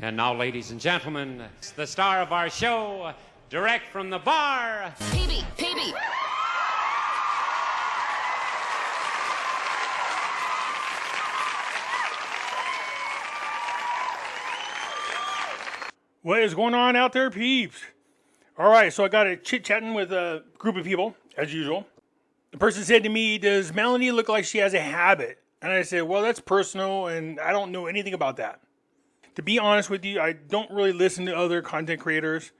And now, ladies and gentlemen, it's the star of our show, direct from the bar, Pimpy. What is going on out there, peeps? All right, so I got a chit-chatting with a group of people, as usual. The person said to me, does Melanie look like she has a habit? And I said, well, that's personal, and I don't know anything about that. To be honest with you, I don't really listen to other content creators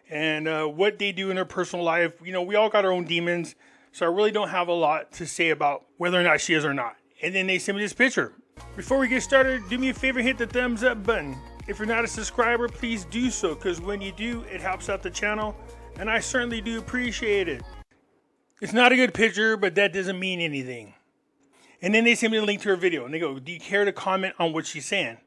and what they do in their personal life. You know, we all got our own demons, so I really don't have a lot to say about whether or not she is or not. And then they sent me this picture. Before we get started, do me a favor, hit the thumbs up button. If you're not a subscriber, please do so, because when you do, it helps out the channel, and I certainly do appreciate it. It's not a good picture, but that doesn't mean anything. And then they sent me the link to her video, and they go, do you care to comment on what she's saying?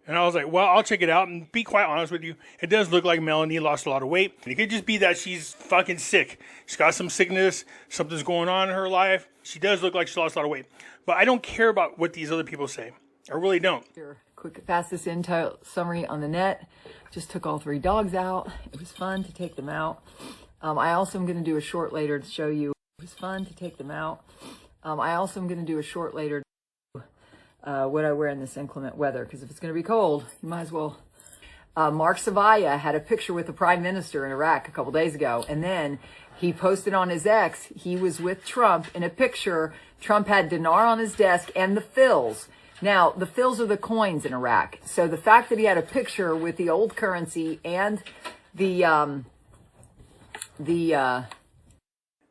And I was like, well, I'll check it out, and be quite honest with you, it does look like Melanie lost a lot of weight. It could just be that she's fucking sick. She's got some sickness, something's going on in her life. She does look like she lost a lot of weight. But I don't care about what these other people say. I really don't. Quick, fastest intel summary on the net. Just took all 3 dogs out. It was fun to take them out. I also am going to do a short later to show you. It was fun to take them out. I also am going to do a short later what I wear in this inclement weather, because if it's going to be cold, you might as well. Mark Savaya had a picture with the Prime Minister in Iraq a couple days ago, and then he posted on his X, he was with Trump in a picture. Trump had dinar on his desk and the fils. Now, the fils are the coins in Iraq. So the fact that he had a picture with the old currency and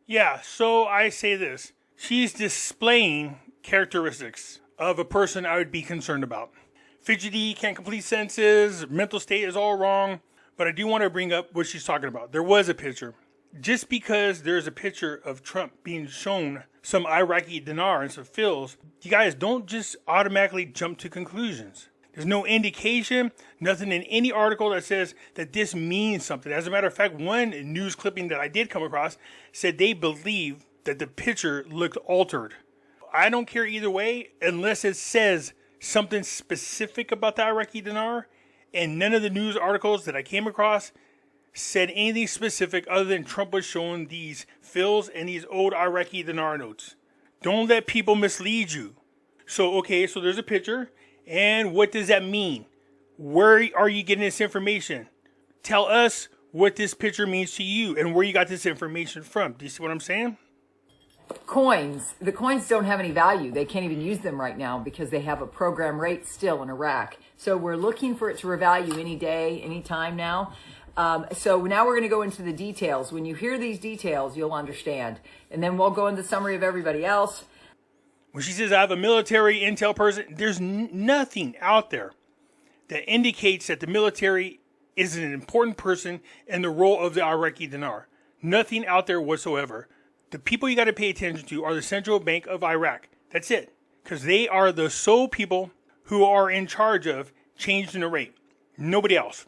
Yeah, so I say this. She's displaying characteristics of a person I would be concerned about. Fidgety, can't complete sentences, mental state is all wrong. But I do want to bring up what she's talking about. There was a picture. Just because there's a picture of Trump being shown some Iraqi dinar and some fils, you guys don't just automatically jump to conclusions. There's no indication, nothing in any article that says that this means something. As a matter of fact, one news clipping that I did come across said they believe that the picture looked altered. I don't care either way unless it says something specific about the Iraqi dinar, and none of the news articles that I came across said anything specific other than Trump was showing these fils and these old Iraqi dinar notes. Don't let people mislead you. So, okay, so there's a picture, and what does that mean? Where are you getting this information? Tell us what this picture means to you and where you got this information from. Do you see what I'm saying? coins. The coins don't have any value. They can't even use them right now because they have a program rate still in Iraq. So we're looking for it to revalue any day, any time now. So now we're going to go into the details. When you hear these details, you'll understand. And then we'll go into the summary of everybody else. When she says, I have a military intel person, there's nothing out there that indicates that the military is an important person in the role of the Iraqi dinar. Nothing out there whatsoever. The people you got to pay attention to are the Central Bank of Iraq. That's it. Because they are the sole people who are in charge of changing the rate. Nobody else.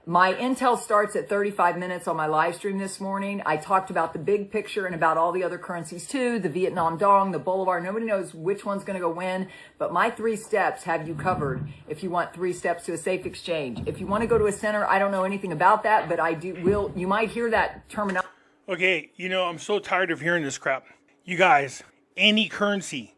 My intel starts at 35 minutes on my live stream this morning. I talked about the big picture and about all the other currencies too, the Vietnam Dong, the Bolivar. Nobody knows which one's going to go when, but my 3 steps have you covered if you want 3 steps to a safe exchange. If you want to go to a center, I don't know anything about that, but you might hear that terminology. Okay, I'm so tired of hearing this crap. You guys, any currency,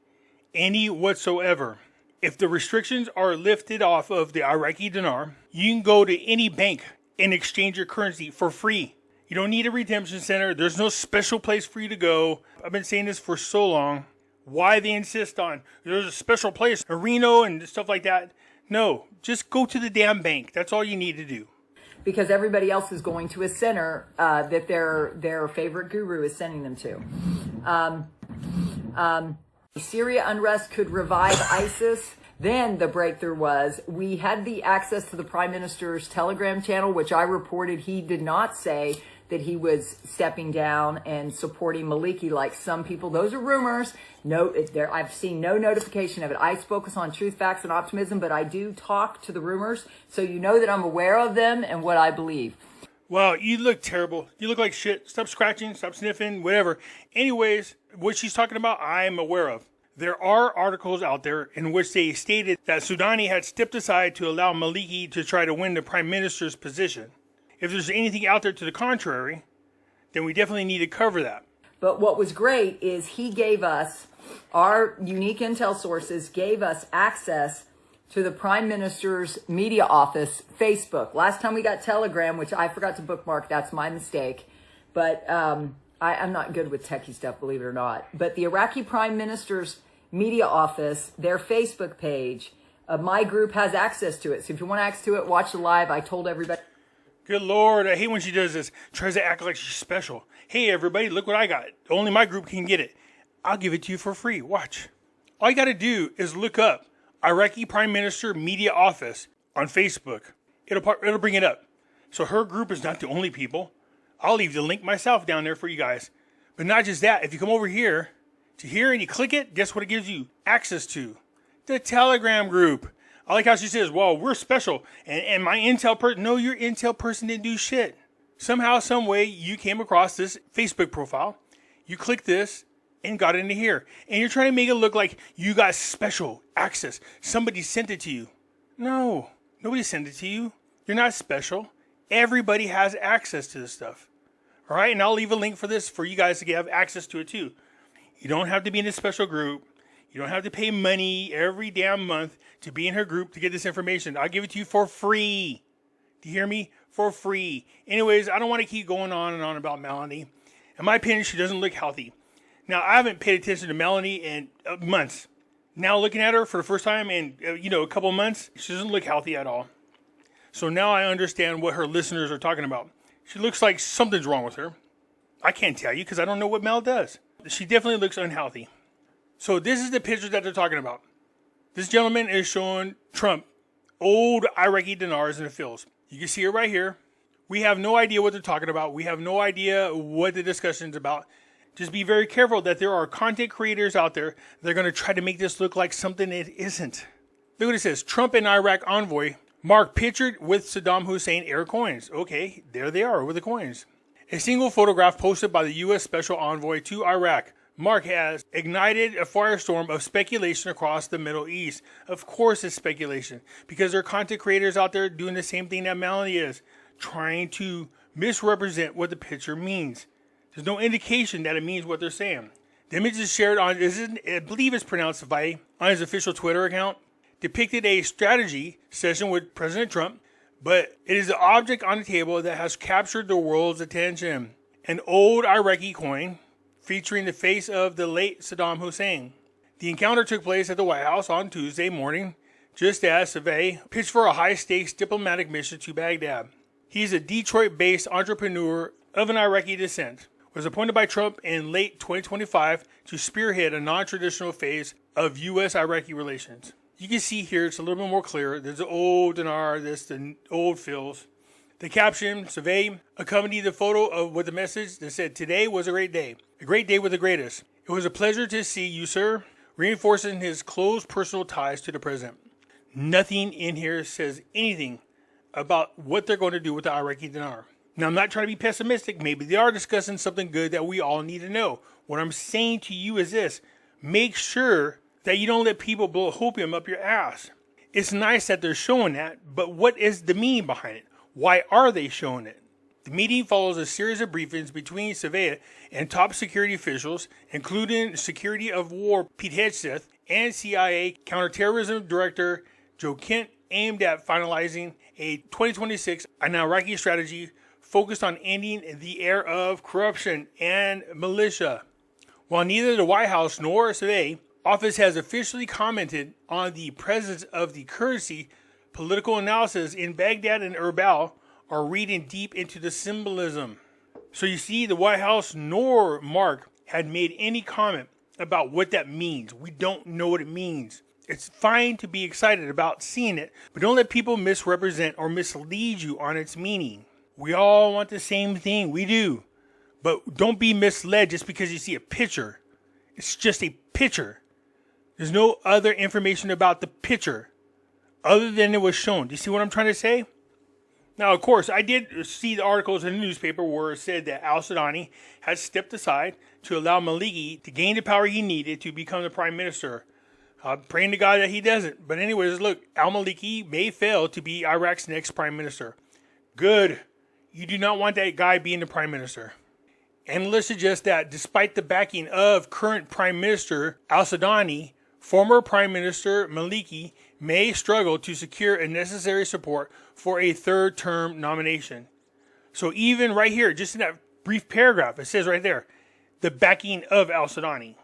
any whatsoever, if the restrictions are lifted off of the Iraqi dinar, you can go to any bank and exchange your currency for free. You don't need a redemption center. There's no special place for you to go. I've been saying this for so long. Why they insist on there's a special place, a Reno and stuff like that. No, just go to the damn bank. That's all you need to do. Because everybody else is going to a center that their favorite guru is sending them to. Syria unrest could revive ISIS. Then the breakthrough was we had the access to the Prime Minister's Telegram channel, which I reported he did not say that he was stepping down and supporting Maliki like some people. Those are rumors. I've seen no notification of it. I focus on truth, facts, and optimism, but I do talk to the rumors, so you know that I'm aware of them and what I believe. Wow, you look terrible. You look like shit. Stop scratching, stop sniffing, whatever. Anyways, what she's talking about, I'm aware of. There are articles out there in which they stated that Soudani had stepped aside to allow Maliki to try to win the prime minister's position. If there's anything out there to the contrary, then we definitely need to cover that. But what was great is he gave us, our unique intel sources gave us access to the Prime Minister's media office Facebook. Last time we got Telegram, which I forgot to bookmark, that's my mistake. But I'm not good with techie stuff, believe it or not. But the Iraqi Prime Minister's media office, their Facebook page, my group has access to it. So if you want access to it, watch the live. I told everybody. Good Lord, I hate when she does this. Tries to act like she's special. Hey, everybody, look what I got. Only my group can get it. I'll give it to you for free. Watch. All you got to do is look up Iraqi Prime Minister Media Office on Facebook. It'll bring it up. So her group is not the only people. I'll leave the link myself down there for you guys. But not just that. If you come over here to here and you click it, guess what it gives you access to? The Telegram group. I like how she says, well, we're special. And my intel person, no, your intel person didn't do shit. Somehow, some way, you came across this Facebook profile. You click this and got into here. And you're trying to make it look like you got special access. Somebody sent it to you. No, nobody sent it to you. You're not special. Everybody has access to this stuff. All right, and I'll leave a link for this for you guys to have access to it too. You don't have to be in a special group. You don't have to pay money every damn month to be in her group to get this information. I'll give it to you for free. Do you hear me? For free. Anyways, I don't want to keep going on and on about Melanie. In my opinion, she doesn't look healthy. Now, I haven't paid attention to Melanie in months. Now, looking at her for the first time in, a couple months, she doesn't look healthy at all. So now I understand what her listeners are talking about. She looks like something's wrong with her. I can't tell you because I don't know what Mel does. She definitely looks unhealthy. So this is the picture that they're talking about. This gentleman is showing Trump old Iraqi dinars in the fields. You can see it right here. We have no idea what they're talking about. We have no idea what the discussion's about. Just be very careful that there are content creators out there that are going to try to make this look like something it isn't. Look what it says. Trump and Iraq envoy Mark pictured with Saddam Hussein air coins. Okay, there they are with the coins. A single photograph posted by the U.S. Special Envoy to Iraq. Mark has ignited a firestorm of speculation across the Middle East. Of course it's speculation, because there are content creators out there doing the same thing that Melanie is, trying to misrepresent what the picture means. There's no indication that it means what they're saying. The image is shared on, I believe it's pronounced Vai, on his official Twitter account, depicted a strategy session with President Trump, but it is the object on the table that has captured the world's attention. An old Iraqi coin featuring the face of the late Saddam Hussein. The encounter took place at the White House on Tuesday morning, just as Survey pitched for a high-stakes diplomatic mission to Baghdad. He's a Detroit-based entrepreneur of an Iraqi descent, was appointed by Trump in late 2025 to spearhead a non-traditional phase of U.S.-Iraqi relations. You can see here, it's a little bit more clear. There's the old dinar, the old fills. The caption, Survey, accompanied the photo with the message that said, "Today was a great day with the greatest. It was a pleasure to see you, sir," reinforcing his close personal ties to the president. Nothing in here says anything about what they're going to do with the Iraqi dinar. Now, I'm not trying to be pessimistic. Maybe they are discussing something good that we all need to know. What I'm saying to you is this. Make sure that you don't let people blow hopium up your ass. It's nice that they're showing that, but what is the meaning behind it? Why are they showing it? The meeting follows a series of briefings between Surveyor and top security officials, including Secretary of War Pete Hegseth and CIA Counterterrorism Director Joe Kent, aimed at finalizing a 2026 Iraqi strategy focused on ending the era of corruption and militia. While neither the White House nor Survey office has officially commented on the presence of the currency, political analysis in Baghdad and Erbil are reading deep into the symbolism. So you see, the White House nor Mark had made any comment about what that means. We don't know what it means. It's fine to be excited about seeing it, but don't let people misrepresent or mislead you on its meaning. We all want the same thing. We do. But don't be misled just because you see a picture. It's just a picture. There's no other information about the picture other than it was shown. Do you see what I'm trying to say? Now, of course, I did see the articles in the newspaper where it said that al-Sudani had stepped aside to allow Maliki to gain the power he needed to become the prime minister. Praying to God that he doesn't. But anyways, look, al-Maliki may fail to be Iraq's next prime minister. Good. You do not want that guy being the prime minister. Analysts suggest that despite the backing of current Prime Minister al-Sudani, former Prime Minister Maliki may struggle to secure a necessary support for a third-term nomination. So even right here, just in that brief paragraph, it says right there, the backing of al-Sudani.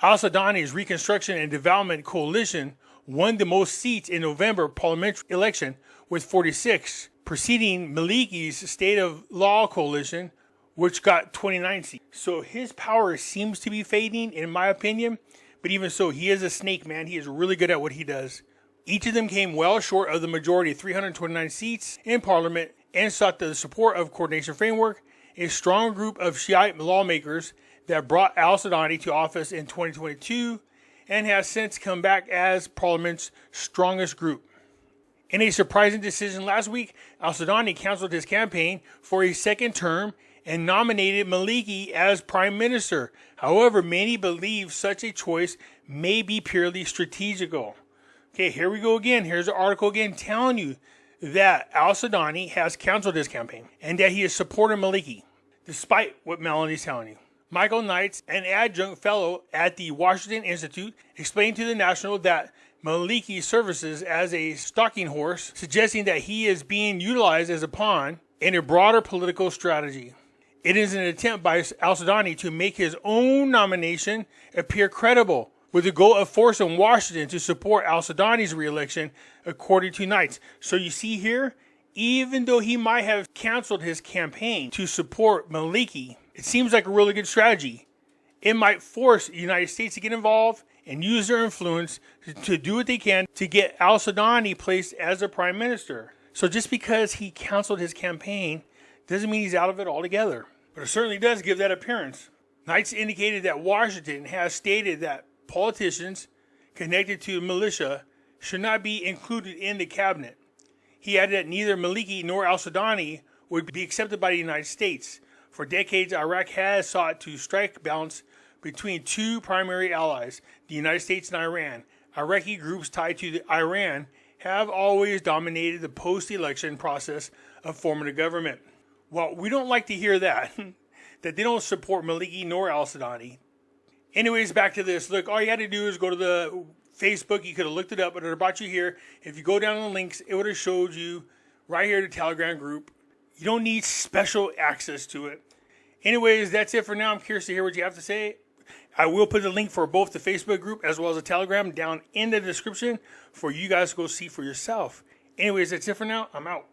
Al-Sudani's Reconstruction and Development Coalition won the most seats in November parliamentary election with 46, preceding Maliki's State of Law Coalition, which got 29 seats. So his power seems to be fading, in my opinion. But even so, he is a snake, man. He is really good at what he does. Each of them came well short of the majority, 329 seats in Parliament, and sought the support of Coordination Framework, a strong group of Shiite lawmakers that brought al-Sudani to office in 2022 and has since come back as Parliament's strongest group. In a surprising decision last week, al-Sudani canceled his campaign for a second term and nominated Maliki as Prime Minister. However, many believe such a choice may be purely strategical. Okay, here we go again. Here's the article again telling you that al-Sudani has canceled his campaign and that he is supporting Maliki, despite what Melanie's telling you. Michael Knights, an adjunct fellow at the Washington Institute, explained to the National that Maliki services as a stalking horse, suggesting that he is being utilized as a pawn in a broader political strategy. It is an attempt by al-Sudani to make his own nomination appear credible, with the goal of forcing Washington to support al-Sudani's re-election, according to Knights. So you see here, even though he might have canceled his campaign to support Maliki, it seems like a really good strategy. It might force the United States to get involved and use their influence to do what they can to get al-Sudani placed as a prime minister. So just because he canceled his campaign doesn't mean he's out of it altogether. But it certainly does give that appearance. Knights indicated that Washington has stated that politicians connected to militia should not be included in the cabinet. He added that neither Maliki nor al-Sudani would be accepted by the United States. For decades, Iraq has sought to strike balance between two primary allies, the United States and Iran. Iraqi groups tied to Iran have always dominated the post-election process of forming a government. Well, we don't like to hear that, that they don't support Maliki nor al-Sudani. Anyways, back to this. Look, all you had to do is go to the Facebook. You could have looked it up, but it brought you here. If you go down the links, it would have showed you right here the Telegram group. You don't need special access to it. Anyways, that's it for now. I'm curious to hear what you have to say. I will put the link for both the Facebook group as well as the Telegram down in the description for you guys to go see for yourself. Anyways, that's it for now. I'm out.